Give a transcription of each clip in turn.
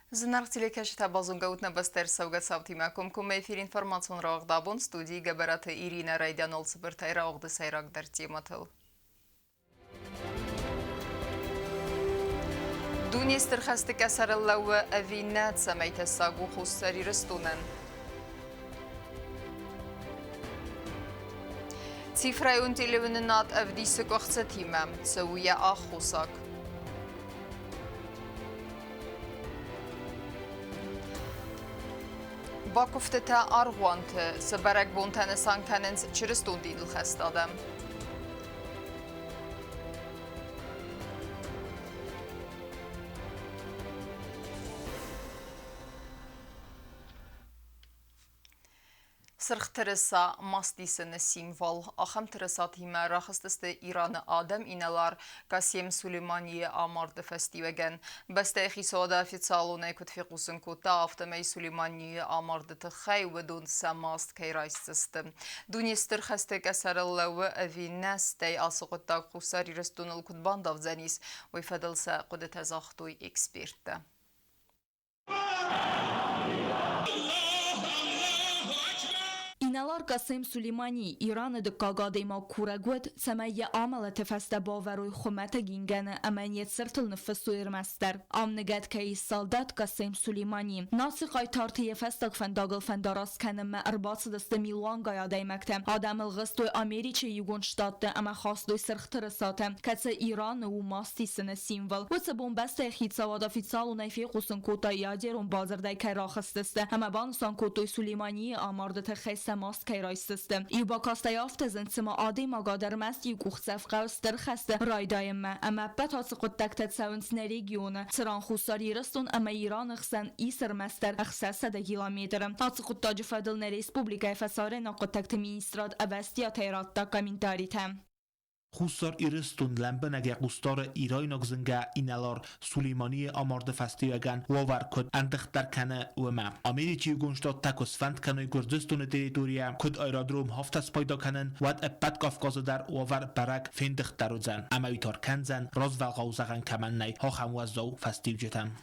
Զնարք տիլեկաշիտ բազուն գաուտնա բստեր սավգատ սավթիմակում կում էֆիր ինվորմացիոն ռաղդաբոն ստուդիի գաբարաթը Իրինա Ռայդյան ոլցыбırtայր աղդը սայրակ դարդի մտıl. Դունիստր խաստı կասարıllauı əvinə ծəməytə սագու խուսսարի rıstունən. Цифрայուն տիլևնն ատ əvdisi qoxца timə, ծəuyə աղ խուսակ. Bakufte arğuantı, sıbarak bontane sanktanens çırıstun değil xəstadəm. Sırx tırısa mastisini simvol, axam tırısat himə raxıstıstı İranı Adəm inəlar Qasem Süleymaniye amardı festivagen. Bəstə xisada ofitsialunay kutfiqusun kuta avtamay Süleymaniye amardı tıxay və dun samast kayraystıstı. Dunistır xəstə qəsarıllığı əvinəstəy asıqıttaq xusari rıstunul kutbandav zənis və ifədilsə qudət əzaxduy ekspertdə. İnalar Qasem Süleymani İranı qaqadema kuragwet səməyyə amala tefəstə baveroy xumətə gingənə əməniyyət sırtıl nüfəsu irməstər. Amnəgət kəyi saldat Qasem Süleymani. Nası qaytartıya fəstaq fəndaqıl fəndaras kənəmə ərbasıdəstə Milan qayadeyməkdə. Adamıl ғıstoy Ameriçə yugun ştatdə əmə xasdoy sırxtırı satə. Kətsə İranı u mastisini simvol. Vəsə bombəstə xitsavad oficialu nəfi qusun kota yadirun bazırday kəy raxıstıstı. Əmə banısan kotoy Süleymani amardı təxəsə ماست که رایستستم. ای با کاسته یافت زنسما عادی مقادر مست ی گوخسف قوستر خسته رایدای ما اما بتاس قد تکتت سونس نریگیونه سران خوصاری رستون اما ایران اخسن ای سرمستر اخساس ده کیلومترم. تاس قد تاج فدل نریسپوبلیکای فساره نقد تکت مینیستراد اوستیا تیرات تا کامنتاری تم. Xusar iristun ləmbənəgə qustar İraynak zıngə inalar Süleymani amardı fəstiyəgən vavar kod əndixtər kənə vəmə. Ameriki günştat takos fənd kənəy Kürdistan teritoriya kod aerodrom haftas payda kənən vəd əbbət qafqazı dar vavar bərək fəndixtər uzən. Əməvitar kənzən razvəl qavzağən kəmənnəy haxəm vəzzəv fəstiyəcətən.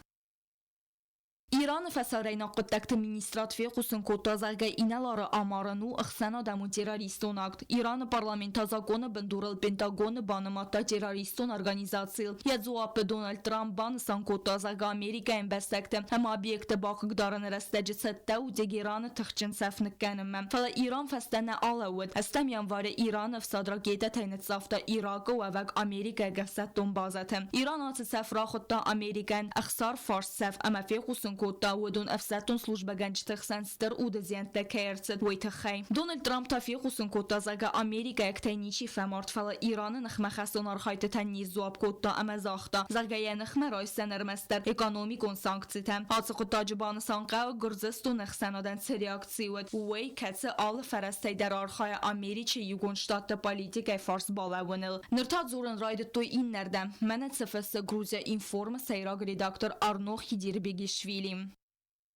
İran fəsarəyna qıttəqtə ministrat fi qusun kotazagə inaları amaranu ıxsana damu terroriston akt. İran parlamentazagonu bindurul Pentagonu banımatta terroriston organizasyil. Yadzuapı Donald Trump banısan kotazaga Amerika embəstəkdə. Həm obyekte baxıqdarın rəstəci səttə u degiranı tıxçın səfnikkəniməm. Fələ İran fəstənə aləvud. Əstəm yanvarı İran fsadra geydə təynət safta İraqı və vəq Amerika qəssətdon bazətəm. İran atı səfra xutta Amerikan əxsar fars səf əmə fi qusun كوتا ودون أفساتون سلوجبا جنجتخ سنستر ودزيان تكيرتد ويتخي دونالد ترامب تفيق وسن كوتا زاگا أمريكا اكتينيشي فمارت فلا إيران نخمة خستون أرخايت تنيز زواب كوتا أما زاختا زاگا نخمة رايسن ارمستر ايكانوميكون سانكتيتم هاتس قوتا جبان سانقا و گرزستو نخسنادن سرياكتسيوت وي كتس آل فرستی در أرخای أمريكي يگون شتات پاليتيكا فارس بالاونل نرتاد زورن رايد تو این نردم منت سفس گروزيا اینفورم سيراغ ريداكتور أرنو خيدير بيگيشويلي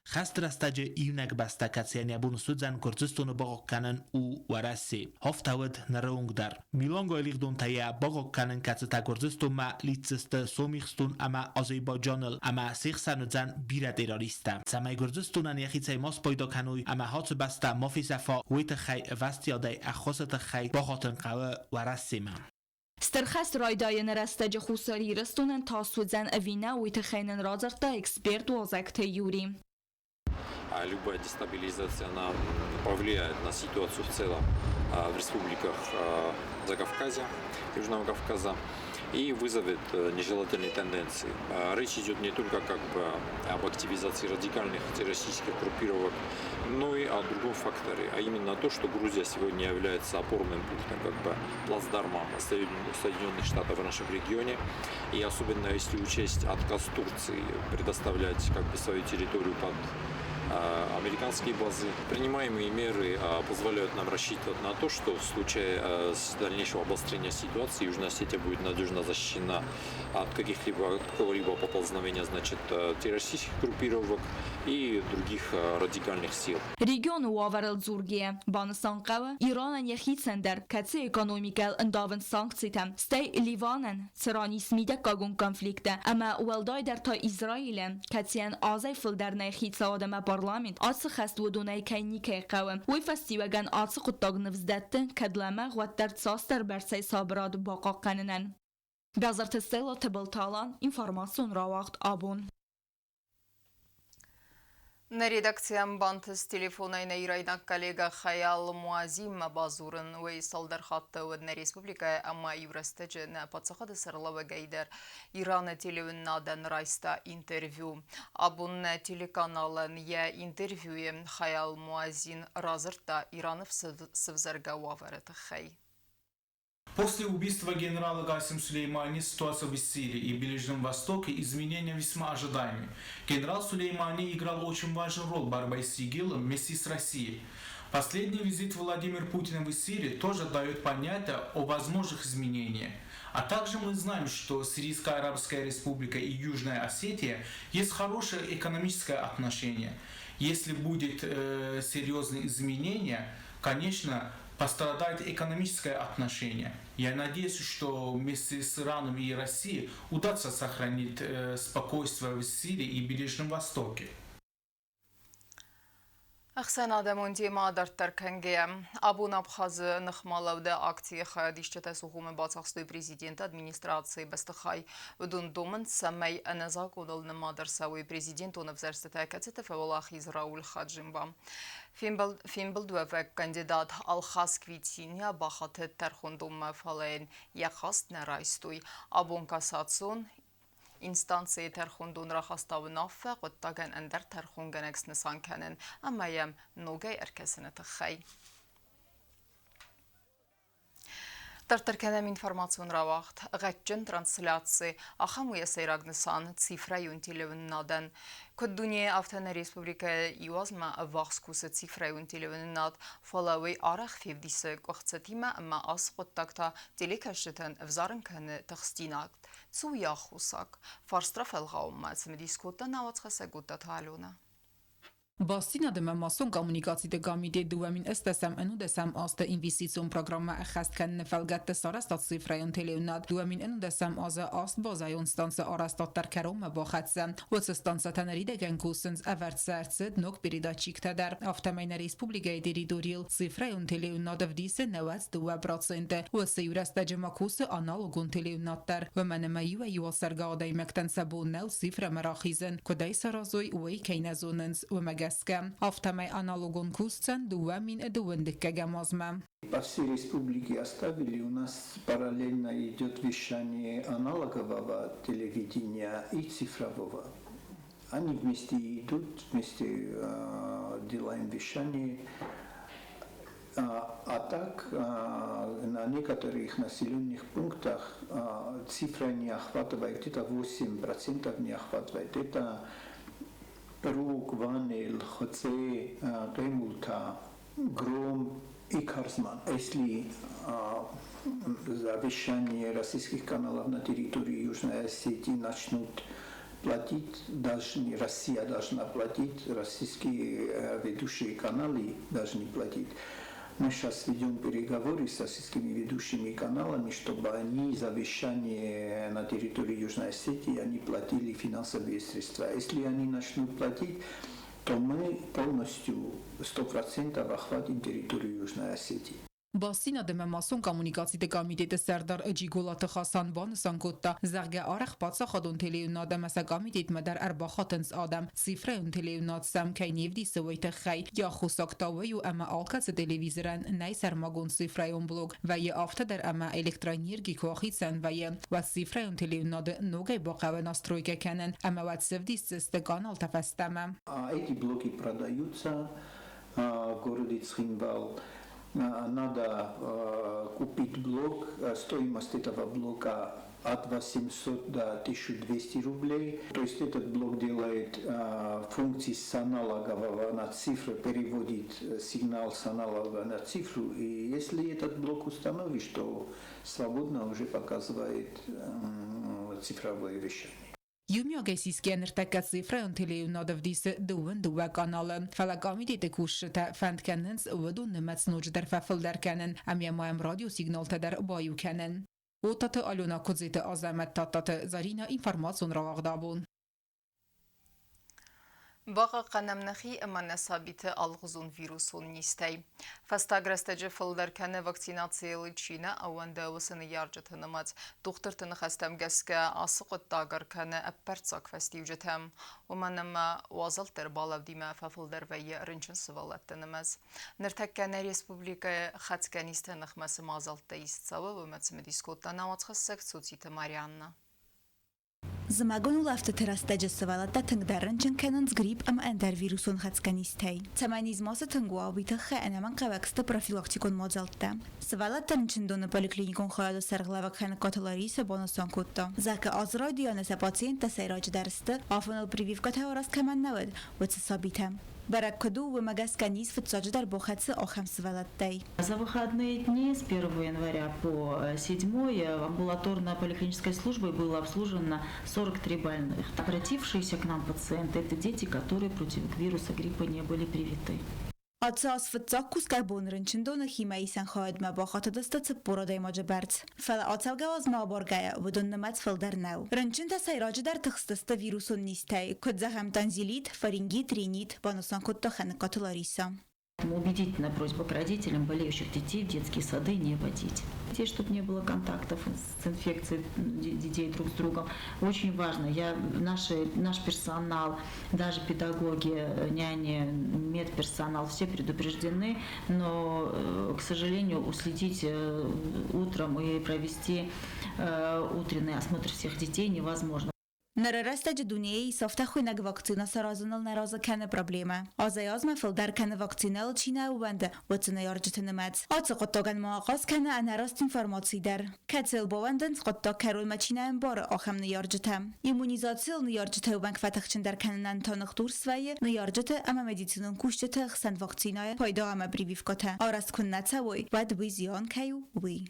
خست رستج ایونک بسته کسیانی بونسودزن کردستون باق کنن او ورسی هفتاود نرونگ در میلان گایلیق دون تایه باق کنن کس تا کردستون ما لیتسست سومیخستون اما آذربایجانل اما سیخسانوزن بیره دیراریسته سمای کردستون یخی تای ماس پیدا کنوی اما هات بسته مافی صفا ویت خی وستیاده اخواست خی باقاتن قوه ورسی من سترخست رایدای نرستج خوصاری رستونن تاسوزن اوینه ویت خینن رازرتا اکسپرت وازکت یوری Любая дестабилизация, она повлияет на ситуацию в целом в республиках Закавказья, Южного Кавказа и вызовет нежелательные тенденции. Речь идет не только об активизации радикальных террористических группировок, но и о другом факторе, а именно то, что Грузия сегодня является опорным пунктом, плацдармом Соединенных Штатов в нашем регионе, и особенно если учесть отказ Турции предоставлять свою территорию под американские базы. Принимаемые меры позволяют нам рассчитывать на то, что в случае дальнейшего обострения ситуации Южная Осетия будет надежно защищена от какого-либо поползновения, значит, террористических группировок и других радикальных сил. Region u avarel zurgie, banısan qavı, İranın yexitsender, katsi ekonomikal endavın sanksitem, stay Livanen, sıranismide kagun konflikte, ama welday der ta İsrail'e, katsiyen azay filder nexitsa adama parlament, atsı xest ودونای کینیکه قوم وی فستیوگن آتس قطاق نفزدتن کدلمه غوتر تساستر برسی سابراد باقا قننن. Gazart Stella Tebeltalan, informasyon ravaqt abun. На редакциям бантыз телефонайна ирайнак коллега Хаял Муазим Базурын вей салдар хатты одна республика ама Евростеджи на подсахады сырлава гайдер Ирана телевиннадан райста интервью. Абун телеканалын я интервьюе Хаял Муазин разырта Иранов сывзарга ваварет хай. После убийства генерала Касим Сулеймани ситуация в Сирии и Ближнем Востоке изменения весьма ожидаемы. Генерал Сулеймани играл очень важную роль в борьбе с ИГИЛом вместе с Россией. Последний визит Владимира Путина в Сирию тоже дает понятие о возможных изменениях. А также мы знаем, что Сирийская Арабская Республика и Южная Осетия есть хорошее экономическое отношение. Если будет серьезные изменения, конечно, пострадает экономическое отношение. Я надеюсь, что вместе с Ираном и Россией удастся сохранить спокойствие в Сирии и Ближнем Востоке. Ахсан Адамон тема дартар кенгея. Абун Абхазы нахмалавда акции хадишчата сухумы бацахстой президент администрации Бастахай вдун домын самай аназакудал намадарсавый президент он взерстата кацетеф Валах Израуль Хаджимба. Фимбалдуэвек кандидат Алхас Квитиния бахаты тархундума фалейн яхаст нарайстуй. Абун касацун instansiyi tərxundun raxastavı naffə qottagən əndər tərxungan əksini sankənin əməyəm nogay ərkəsini tıxay. Тартарканам информацион равахт, ғатчын трансляции, ахам уя сайрагнысан, цифра юнтилевіннадан. Көддуне Автана Республика Иуазма вақскусы цифра юнтилевіннад, фалауи арах февдисі қоқцатима әмі ас qottagta телекәшітін взарын кәні тақстинакт. Цу яхусак, фарстраф әлғауымма, цімдискоттан аватқаса гутта талуна. Բաստինա դեմը մասոն կոմունիկացի դգամիդե դուամին ըստասամ ընու դեսամ աստը ինվեստիցիոն պրոգրամը əxəst կənնə fəlgətdə sarastat sifrayın televnad դուամին ընու դեսam azə ast bazayın stansı arastatlar kəromə baxətsə vəsə stansı tənəri dəgən kusınz əvərt sərtsəd nok biridaçik tədər avtaməyinə Respublikaya teritoriyal sifrayın televnad vdisi 92% vəsə yürəstə cəmakusı analogun televnadlar və mənəmə yüvə yuvasərgə adəyməkdən səbu nəv sifrə məraxizən köday sarazoy vəy keynəzonınz və məgə Автомай аналогон кусцен дуамин дуэндекке гамазма. По всей республике оставили, у нас параллельно идет вещание аналогового телевидения и цифрового. Они вместе идут, вместе делаем вещание. А так на некоторых населенных пунктах цифра не охватывает, где-то 8% не охватывает. Это Рук, Ванель, Хоце, Ремулта, Гром и Карсман. Если за вещание российских каналов на территории Южной Осетии начнут платить, должны, Россия должна платить, российские ведущие каналы должны платить. Мы сейчас ведем переговоры с российскими ведущими каналами, чтобы они за вещание на территории Южной Осетии они платили финансовые средства. Если они начнут платить, то мы полностью 100% охватим территорию Южной Осетии. Բաստինա դեմը մասոն կոմունիկացի դեկամիտետը սերդար էջիգոլատը խասան բանը սանկոտտա զաղգե արախ բացախադուն տելեյունադը մասակամիտետ մդար արբախատնց ադամ սիֆրեյուն տելեյունատ սամքայն եվդի սվույթը խայ յախուսակտավը յու əmə ալկացը տելևիզրən նայ սարմագուն սիֆրեյուն բլոգ վայե ավտը դեր əmə էլեկտրոնիրգի կողիցən վայե վատ սիֆրեյուն տելեյունադը նոգայ բոխավը настройка կենեն əmə վատ սվդիսը կանալ տավաստամը. Эти блоки продаются в городе Цхинвал. Надо купить блок, стоимость этого блока от 800 до 1200 рублей. То есть этот блок делает функции с аналогового на цифру, переводит сигнал с аналогового на цифру. И если этот блок установишь, то свободно уже показывает цифровое вещание. Jumjagejsisken erteketsi freontileunadev disse doen duwe kanalen. Felagami dite kushte fentkennens uvadun nemets nojder fefelderkenen, amjemajem radiosignalteder bajukenen. Ótatı Alona Kodzite azemet tattatı Zarina informasyon ravagdabun. Bağa qanamnaxi əmanə sabiti alğuzun virusun nistəy. Fəstəqrəstəcə fıldərkənə vaksinasiyalı Çinə avəndə vısını yarcı tınımaz. Doktortını xəstəm gəskə asıq öttağarkənə əppərtsak fəstiyucətəm. Umanəmə vazaltır balavdimə fəfıldər və yərінçin sıvalat tınımaz. Nərtəkkənə Respublikaya xətskənistə nəxməsi mazaltda istçavı və mətsimi diskotda navatsxəssək Sucita Marianna. Zmagonu lafte teraz teđe savalata tangdarrančan kanans grip ama ender virusun hatskanistej. Camanizmosa tangua obitaxe enaman qavaksta profilaktikon mozalta. Savalata nčindone poliklinikon xoyado sarglavak xana katalarisa bonosan kutta. Zaka azroj dionese pacienta sejraj darste, afonal privivka teoras kaman naved, vce sabitem. Баракаду в Магасканис в Цодждар Бохаце Охам Свалаттей. За выходные дни с 1 января по 7 амбулаторной поликлинической службой было обслужено 43 больных. Обратившиеся к нам пациенты – это дети, которые против вируса гриппа не были привиты. Atsas فتزاكوس كربون رنشندون خيمي سنخاد ما باخات دستت بورادي ماجبرت فلا أتسوجاز ما بارجايا ودون نمت فلدرناو رنشند سيراج در تخصصت فيروس النيستاي كد زهم تنزيليت فرنجيت رينيت بانوسان كد تخن قتلاريسا. Убедительная просьба к родителям болеющих детей в детские сады не водить. Детей, чтобы не было контактов с инфекцией детей друг с другом. Очень важно. Наш персонал, даже педагоги, няни, медперсонал, все предупреждены, но, к сожалению, уследить утром и провести утренний осмотр всех детей невозможно. Narastaje dunjej softachu nag vakcina sarazanal naraza kane probleme. Azayaz ma fildar kane vakcinal Çin'e uvende vatsına yarcıtını met. Atsı qottagan muaqas kane anarast informatsiy der. Katsel bovenden qottak karol ma Çin'e embara axamını yarcıtam. İmmunizatsiyal yarcıtı ubank fataqçın der kanenan tanıq dursvaye yarcıtı ama medisinun kuşçıtı xsan vakcinaya payda ama privivkata. Arast kunnatsa voy vad vi ziyan kayu vi.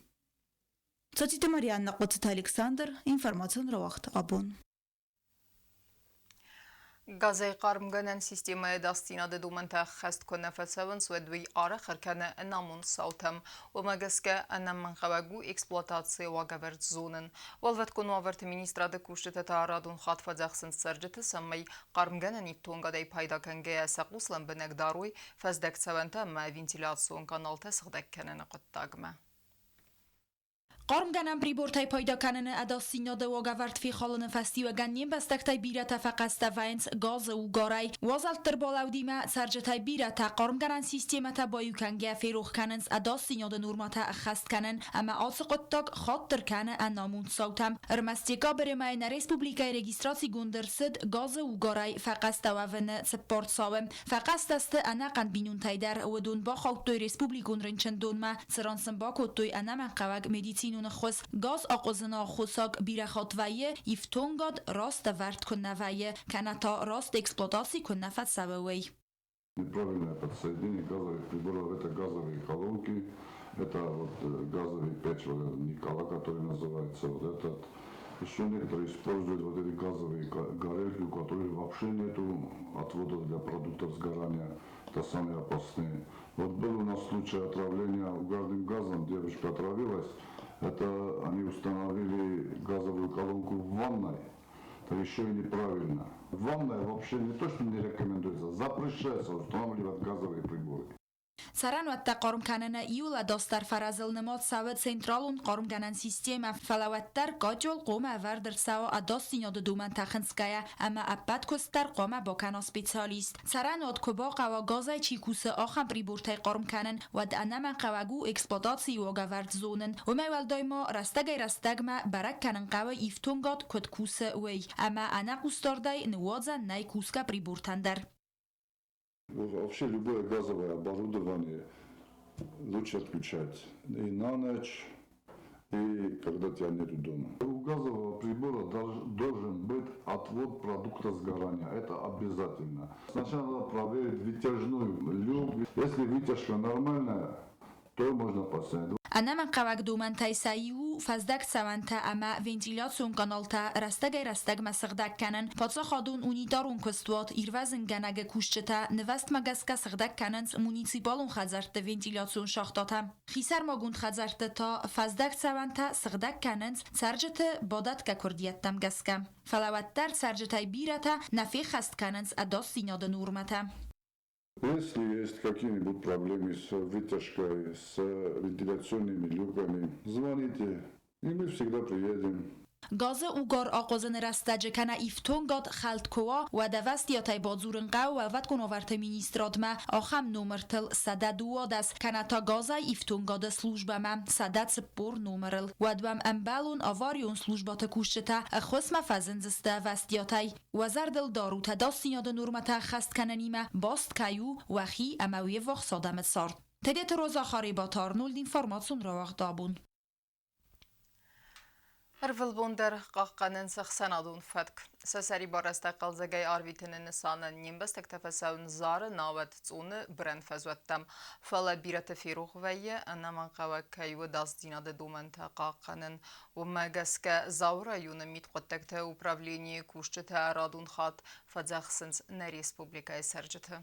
Sucita Marianna Qotsita Alexander informasyon ravaqt abun. Գազայի կարմգանան սիստեմայի դաստինադը դումընտեղ խեստ կոնեֆեցևն սուեդվի արը խրքանը ընամուն սաութեմ ու մագսկը ընամն խավագու էքսպլոտացիա վագավերտ զոնն վալվետ կոնու ավերտ մինիստրադը կուշտը տարադուն խատվաձախսն սրջտը սամմայ կարմգանան իտտոնգադայ պայդակն գեյասակուսլն բնեք դարույ ֆեզդեքցևենտը մա վինտիլացիոն կանալտը սղդեքքենն ղտտագմը قارمگنم پریبورتای پیدا کنن اداسینا دواگورد فی خالن فستیو گنیم بستکتای بیرتا فقست وینس گاز و گارای وازالتر بالاودیما سرجتای بیرتا قارمگنن سیستیمتا بایوکنگه فیروخ کننس اداسینا دنورماتا خست کنن اما آسقطتاک خاطر کنن انامون ساوتم ارمستیکا برماین ریسپوبلیکای رگیستراسی گوندرسد گاز و گارای فقست وون سپورت ساوم فقست است اناقن بینون تایدر و دون با خاطوی ریسپوبلیکون رنچندون ما سرانسن با کوتوی انام قواگ مدیسین خص گاز آقازنا خصاق بیرخاتویه ایفتونگاد راست ورد کنویه کنتا راست эксплуатации коннефат савевей. Неправильное подсоединение газовых приборов, это газовые колонки, это вот газовый печь Никола, который называется, вот этот. Еще некоторые используют вот эти газовые горелки, у которых вообще нету отводов для продуктов сгорания, это самые опасные. Вот был у нас случай отравления угарным газом, девушка отравилась. Это они установили газовую колонку в ванной, это еще и неправильно. В ванной вообще не то, что не рекомендуется, запрещается устанавливать газовые приборы. سران وقت قارم کنن ایولا داستر فرازل نماد سواد سنترالون قارم کنن سیستم فلوتر گاجول قوم اوردر سوا اداستین یاد دومن تخنسکایا اما ابد کستر قوم با کنا سپیسالیست سران وقت کبا قوا گازای چیکوس آخم پریبورتای قارم کنن و دانم قواگو اکسپلواتاسی و گاورد زونن و میول دایما رستگ ما برک کنن قوا ایفتونگاد کد کوس وی اما انا قستاردای نوازن نای کوسکا پریبورتندر Вообще любое газовое оборудование лучше отключать и на ночь, и когда тебя нету дома. У газового прибора должен быть отвод продукта сгорания. Это обязательно. Сначала надо проверить вытяжной люк. Если вытяжка нормальная, то можно поставить. أنا من قوق دومن تایسایو فزدک سوانتا اما وینتیلاسیون کانالتا رستگی رستگ مسخدک کنن پاتسا خادون اونی دارون کستوات ایروزن گنگ کوشچتا نوست مگسکا سخدک کننز مونیسیپالون خزرت وینتیلاسیون شاختاتم خیسر ماگوند خزرت تا فزدک سوانتا سخدک کننز سرجت بادت که کردیتم گسکم فلوت در سرجتای بیرتا نفی خست کننز اداس سیناد نورمتا. Если есть какие-нибудь проблемы с вытяжкой, с вентиляционными люками, звоните, и мы всегда приедем. گاز اوگار آقازن رستج کنه ایفتون گاد خلط کوا و دوست یا تای بازورن قو و ود کن آورت مینیستراد ما آخم نومرتل سده دواد است کنه تا گاز ایفتون گاد سلوجبه ما سده سپور نومرل و دوام امبالون آواریون سلوجبات کوشته خسم فزنزسته وست یا تای و زردل دارو تا داستین یاد نورمتا خست کنه نیمه باست کیو و خی اموی وقت سادمت سارد تدیت روزا خاری با تارنولد اینفارماتسون را وقت دابون Ervilbonder qaqanin sığsanadun fadk. Seseri barasta qalzagay arvitinin nisanın nimbestek tefesaun zarı navet tsunu bren fezvettem. Fala birete firuğveye anaman qavakayı dazdinadı dumenta qaqanin. Umagaska zavra yunu mitqottekte upravleniye kuşçete aradun xat fadzaxsins ne respublikaya sercete.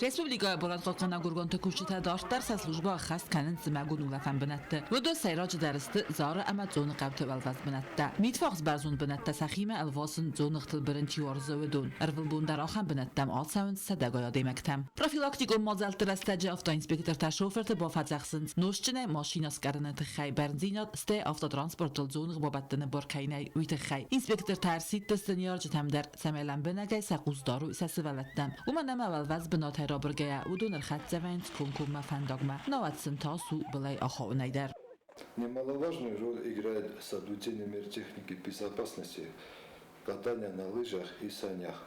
Respublikaya Borad Qalqana Gurgonta Kuchita Dashtar sa slujba khast kanin zmagun ulafan binatta. Vodo sayraj darist zara amazon qabta valvaz binatta. Mitfax barzun binatta saxima alvasin zon ixtil birinchi warzawadun. Ervilbundar axam binattam alsavin sadagaya demaktam. Profilaktiko mazaltir astaji avto inspektor tashofert ba fadzaxsin noshchine mashinas karinat khay benzina ste avtotransportl zon babattin barkaynay uyta khay. Inspektor tarsit testniyarj tamdar samelan binagay saquzdaru isasivalattam. Umanama valvaz بنات رابرگه و دونر خط زوینت کنکوم فنداغما نواتسن تاسو بلای آخو найдар. Немаловажную роль играет соблюдение мер техники безопасности, катания на лыжах и санях.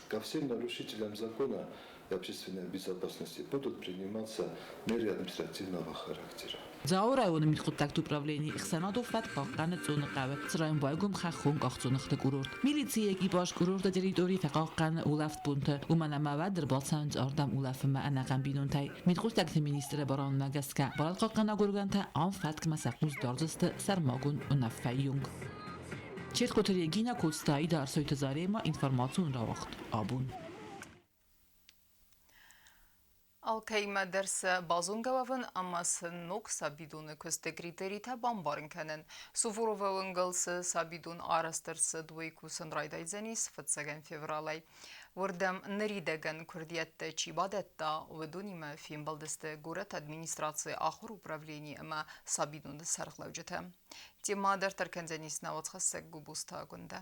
Ко всем нарушителям закона и общественной безопасности будут приниматься меры административного характера. Заура он mitqutakt upravlenie ixsanadov vat qaqan zone qawe tsrayn baygum khun qaqzonixte kurort militsiya ekipaj kurort territori faqaqan ulaft bunte umanama vadir balsans ordam ulafma anaqan binuntay mitqutakt ministre baron magaska balal qaqana gurganta an fatk masaquz darziste sarmagun unafayung Чиркотери гина костаи дар сојта зарема информацион равахт абун Alkayma derse bazungavın aması noksa bidunu köste kriterite bambarınkenin. Suvurovavın gılsı sabidun arastırsı duyku sınraydayzeni 20 fevralay. Vurdam neridegen kurdiyette çibadetta vedunime film baldeste guret administratsiya ahur upravleni ama sabidun sarıqlavcıte. Tema der terkenzenis navatsxasek gubusta günde.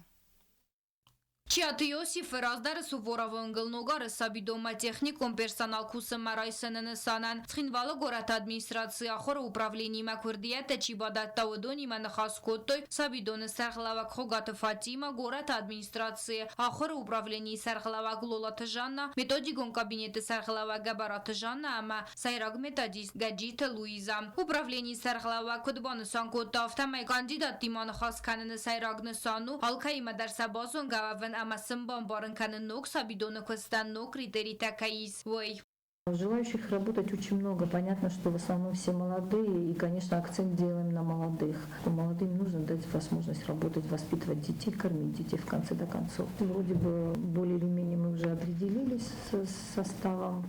Чиатиоси фраздар суворовын гылногары сабидома техникум персонал кусым марайсынын санан цхинвалы горат администрация ахора управление макурдията чибадатта удони манахас коттой сабидоны сархлавак хогаты Фатима горат администрация ахора управление сархлавак лолаты жанна методикон кабинеты сархлавак габараты жанна ама сайраг методист гаджита Луиза управление сархлавак кудбаны сан котта автомай кандидат диманахас каныны сайрагны сану алкаима дарса базон гававын Ама сымбан барынканы ног сабидоны кыстан ног критерий такаиз. Ой. Желающих работать очень много. Понятно, что в основном все молодые. И, конечно, акцент делаем на молодых. Молодым нужно дать возможность работать, воспитывать детей, кормить детей в конце до концов. Вроде бы более или менее мы уже определились с составом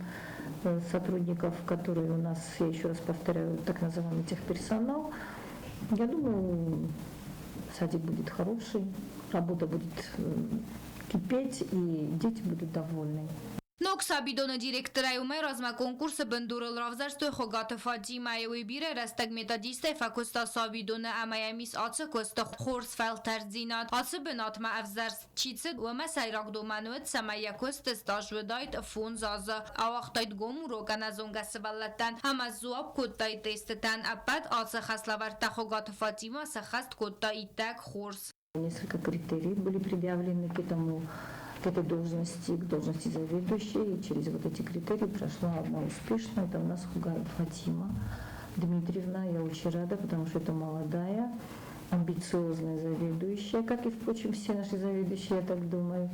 сотрудников, которые у нас, я еще раз повторяю, так называемый техперсонал. Я думаю, садик будет хороший, работа будет кипеть, и дети будут довольны. Նոք սաբիդոնը դիրեկտորայում է ռազմա կոնկուրսը բնդուրել ռավզարստոյ խոգատը Ֆատիմայեվի բիրը ռաստակ մետադիստ է ֆակոստա սաբիդոնը ամայամիս ացը կոստը խորս ֆելտեր ձինատ ացը բնատմա ավզարս չիցը ոմա սայրագդոմանուետ սամայակոստը ստաժվդայտ ֆոնզ ազը ավախտայտ գոմու ռոկանազոն գասվալատան համազուապ կոտտայ տեստտան ապատ ացը խասլավարտա խոգատը Ֆատիմա սխաստ կոտտա իտակ խորս Несколько критериев были предъявлены к этой должности, к должности заведующей. И через вот эти критерии прошла одна успешная. Это у нас Хугаев Фатима. Дмитриевна, я очень рада, потому что это молодая, амбициозная заведующая, как и, впрочем, все наши заведующие, я так думаю.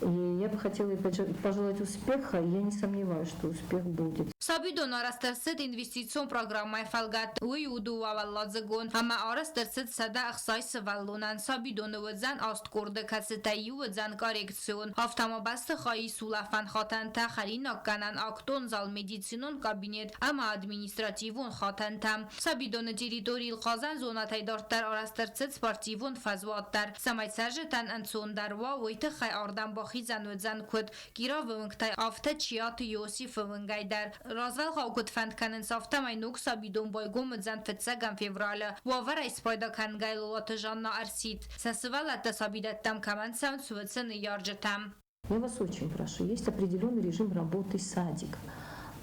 И я бы хотела ей пожелать успеха, и я не сомневаюсь, что успех будет. Sabidon arastırsit investisiyon programı felgat uyudu ve vallazagon ama arastırsit sada aksay sıvallunan Sabidon vizan astkorda kasetayi vizan koreksiyon haftama bastı xayi sulafan xatan ta xalina kanan akton zal medisinun kabinet ama administrativun xatan tam Sabidon teritoriyel qazan zonatay dartar arastırsit sportivun fazvattar samay serjetan ansondar va vayta xay ardan baxizan vizan kut gira vınktay afta çiyat Yosif vıngaydar Razval xaukut fand kanen saftamay nuk Sabidon boygum zan fetsagam fevraля вовара испойда кангай лота жанна арсит сасывалата Sabidettam каман сан сувцен ярджетам. Я вас очень прошу, есть определенный режим работы садика.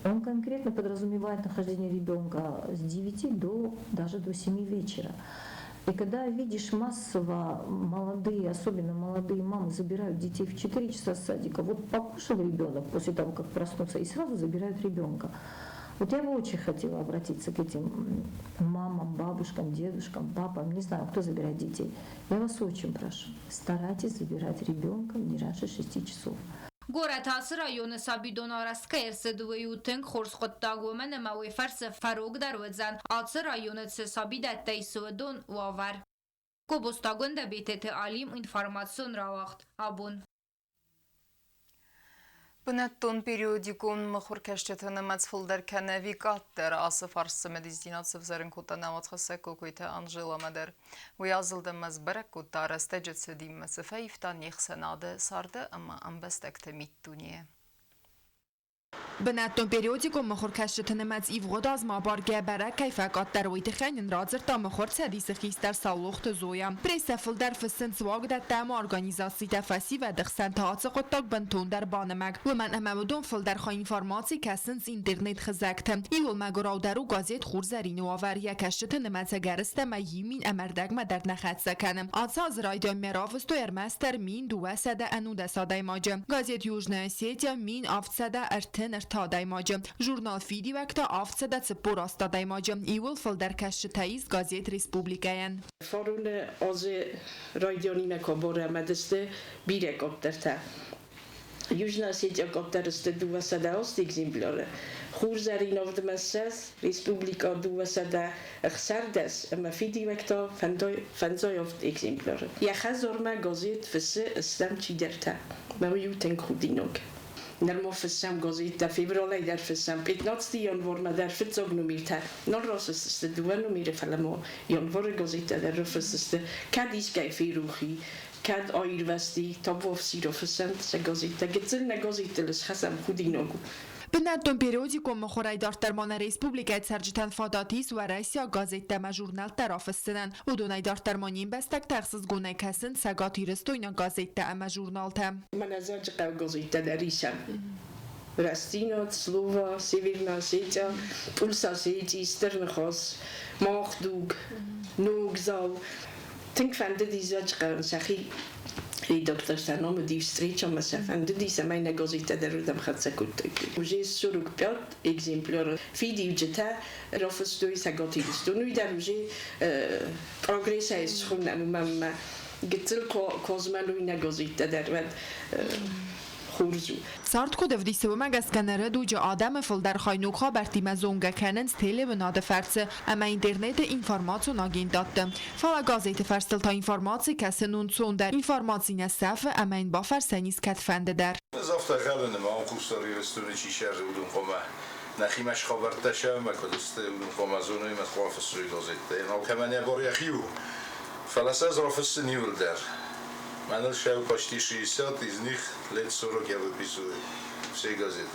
Он конкретно подразумевает нахождение ребенка с 9 даже до 7 вечера. И когда видишь массово молодые, особенно молодые мамы забирают детей в 4 часа с садика, вот покушал ребенок после того, как проснуться, и сразу забирают ребенка. Вот я бы очень хотела обратиться к этим мамам, бабушкам, дедушкам, папам, не знаю, кто забирает детей. Я вас очень прошу, старайтесь забирать ребенка не раньше 6 часов. Город районы Sabidon arastka erseduvayuteng xorsxottagomene mawefars farog darwedzan Atsı rayonu tse Sabidettai Suvedon vavar. Kobostagonda BTT Alim informasyon равахт abun. Բնետոն պերիոդիկոն մխորքեշտեթը նմած ֆուլդերքանը վիկատտեր ասը ֆարսը մեդիզինացև զերնքոտանամած խսեկոկույթը անժելա մդեր ույազլդը մզ բրակուտ տարստե ջեցդիմ մսվե իվտան եխսենադը սարդը ըմը ամբեստեկտը միттունի է. Բնատոն պերիոդիկոն մխորքեշտեթը նմած իվղոդազ մաբարգե բարակ կայֆակատ դարույթը խենին ռաձր տա մխոր ցեդիսը խիստար սալլուղթը զոյա պրեսը ֆուլդեր ֆսեն ծվագ դատամ օրգանիզացի տեֆասի və դխսան տաածը qottak բնտոն դար բանմակ ومن امودون فلدر خا اینفورماسی کسنس اینترنت خزکتم ایول مگراو درو گازیت خورزرین و آور یکشت نمت گرسته ما یمین امردگ ما در نخت سکنم آتساز رایدان مراوستو ارمستر مین دو سده انو دسادای ماجم گازیت یوجنه سیتیا مین آفت ارتن ارتادای ماجم ژورنال فیدی وقتا آفت سده سپور استادای ماجم ایول فلدر کشتایز گازیت ریسپوبلیکاین فارون از رایدانی نکبر مدسته بیره کپترته Южная Осетия коптерсте 200 екземпляры. Хурзаринов дмесс, Республика 200 خسردس اما فيدي وقتا فنزايف екземпляры. Я хазорма газет фсе استم چی درته. ما یوتن خودینوک. نرمو فسم газет در فبرالی در فسم 15 январ ما در فتزاگ نمیرته. نال راست است دو نمیره فلمو январ газет در فسست کدیس کیفی روحی. کد آیروستی تا وافسی رو فسند سگازیت گذل نگازیتلش خسم خودی نگو. بناتون پریودیکوم مخورای دارترمان ریسپوبلیکای سرجتن فاداتیس و رئیسیا گازیت ما ژورنال طرف السنن و دونای دارترمانین بستک تخصص گونه کسن سگاتی رستوینا گازیت اما ژورنال تام. من از قو گازیت دریشم. Растинот, Слова, Северная Осетия, Пульс Осетии, Стернхос, Махдуг, Нугзал. Tänk fande diese Sachi redaktor stanome die встреча ma se fande diese meine gazeta der dem khatsakut. Uje suruk piat exemplar fidi ujeta rafstoi sagatisto. Nu der uje progressa is khuna mam gitzel kozmalu ina gazeta der vad سارت کد افدیسه و مگسکنره دوج آدم فلدر خاینوکها برتیم زونگه کننز تیله و ناده فرسه اما اینترنت اینفورماتو ناگین دادم فالا گازیت فرسل تا اینفورماتی کسی نون سون در اینفورماتی نصفه اما این با فرسنیز کتفنده در زفت غلنه ما اون خوستاری رستونه چی شهر بودون خمه نخیمش خبرتشه و کدسته بودون خمه زونه مخواف سوی گازیت این او کمانی باری خیو فلسه از رافست نیول در من شب почти 60 из них лет 40 я выписываю все газеты.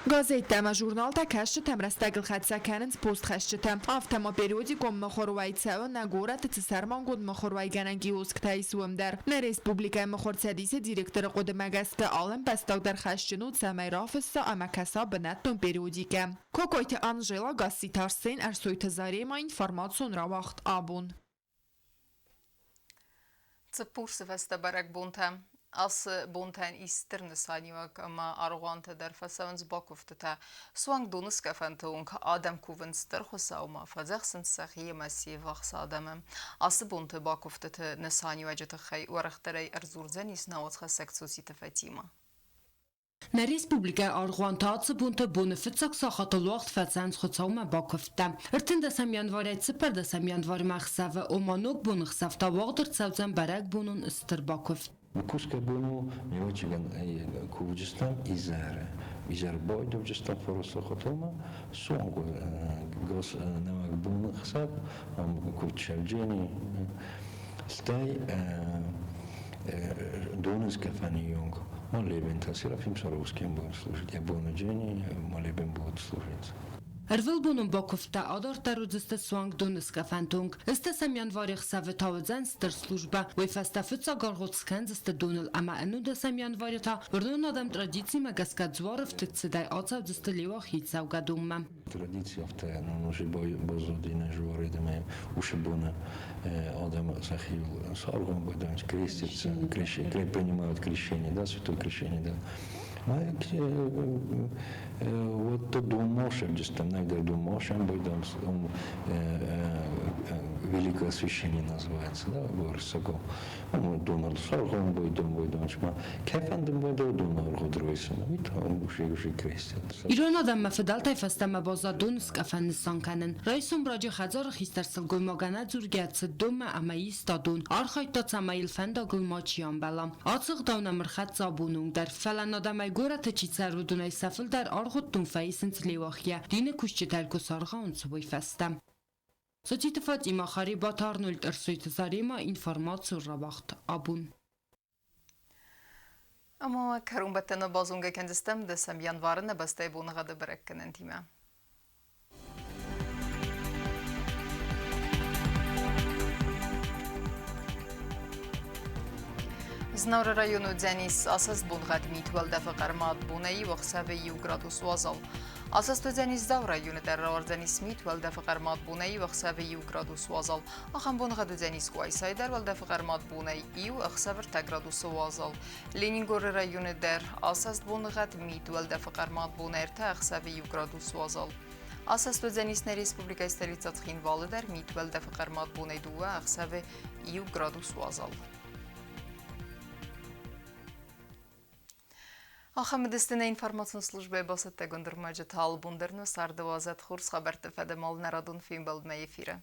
Газета ма журнал та кашчетам растагл хатсаканенс пост хашчетам автома периодиком махорвайцева на город цесармангод махорвайгананги усктайсуам дар на республика махорцадисе директор qodemagaste alem bastag dar хашченут самай рафса амакаса бнаттон периодика. Kokojte Anjela Gassitarsen arsoyte zarema informasyon ravakt abun. Цепурсы веста барак бунта. As bonten ister nesaniwak ama arogante der fasavans bakufte swang dunus kafantung Adam kuvenster khosauma fazachsen sakhie massiv adamem as bonte bakufte nesaniwajete khay warakhtere erzurzenis nawat seksusite fatima Na Respublika Argwantatse bunte bune fitzak saxatolocht fazans khosauma bakufte ertinde sam yanvaret super da sam yanvar maxsave omanok bunx safta wagder tsavzan barak bunun ister bakufte Пуска bunu милочиган кувжистан изар бойдов жистан форосло хотома сонго гос намак bunu хсаб кучалжени стай донус кафани юнг молебен тасерафим саровским будут служить я бонуджени молебен будут служить Ervil bunun bakufta adar terudiste swang dunus kafantung ist es am Januar save tauzen ster slujba we festa futsa gargotskens ist dunul ama enu des am Januar ta vrdun adam tradici magaskat zwarf tsidai atsav diste lewa hitsav gadumma Традиция в те, но уже бозодина жвори да ме ушибуна адам сахил саргом бодам крестится, принимают крещение, да, святое крещение, да. Вот то думошем, здесь там найдер думошем, бойдам, великое освящение называется, да, Борисаго. Он думал, саргом бойдам, чма, кефандым бойдам думал, годройсен, и он уже крестит. İran adam mafedal tayfastama bazadun skafan sankanen. Raisun raji khazar khistarsal gulmagana zurgat dum amai stadun. Arkhayta tsamayil fanda gulmachian balam. Atsıq davna mirxat zabunung dar falan adamay gora tchitsarudunay safil dar arkhutun faisint lewakhya. Dine kushchitar kusarga unsubay fastam. Sotite Fatima Kharibat Arnold Ersuit Zarima informatsiu rabaxt abun. Ama karumbatana bazunga kendistem de sam yanvarına bastay bunga da bırakkenen time. Znavra rayonu Dzenis asas bunga dmitwal da faqarmat bunay waqsave 1 gradus wazal. Asas to Dzenis zav rayonu der Dzenis mitwal da faqarmat bunay waqsave 1 gradus wazal. Axan bunga da Dzenis qoysayder wal da faqarmat bunay 1 waqsave 1 gradus wazal. Leningor rayonu der asas bunga dmitwal da faqarmat bunay 1 waqsave 1 gradus wazal. Asas to Dzenis Respublika stolica Txinvalı der mitwal da faqarmat bunay 2 waqsave 1 gradus wazal. Ахамедистина информационная служба басат тагондырмаджа талбундерну сардавазат хурс хабарты фадамал нарадун фильм балдна эфира.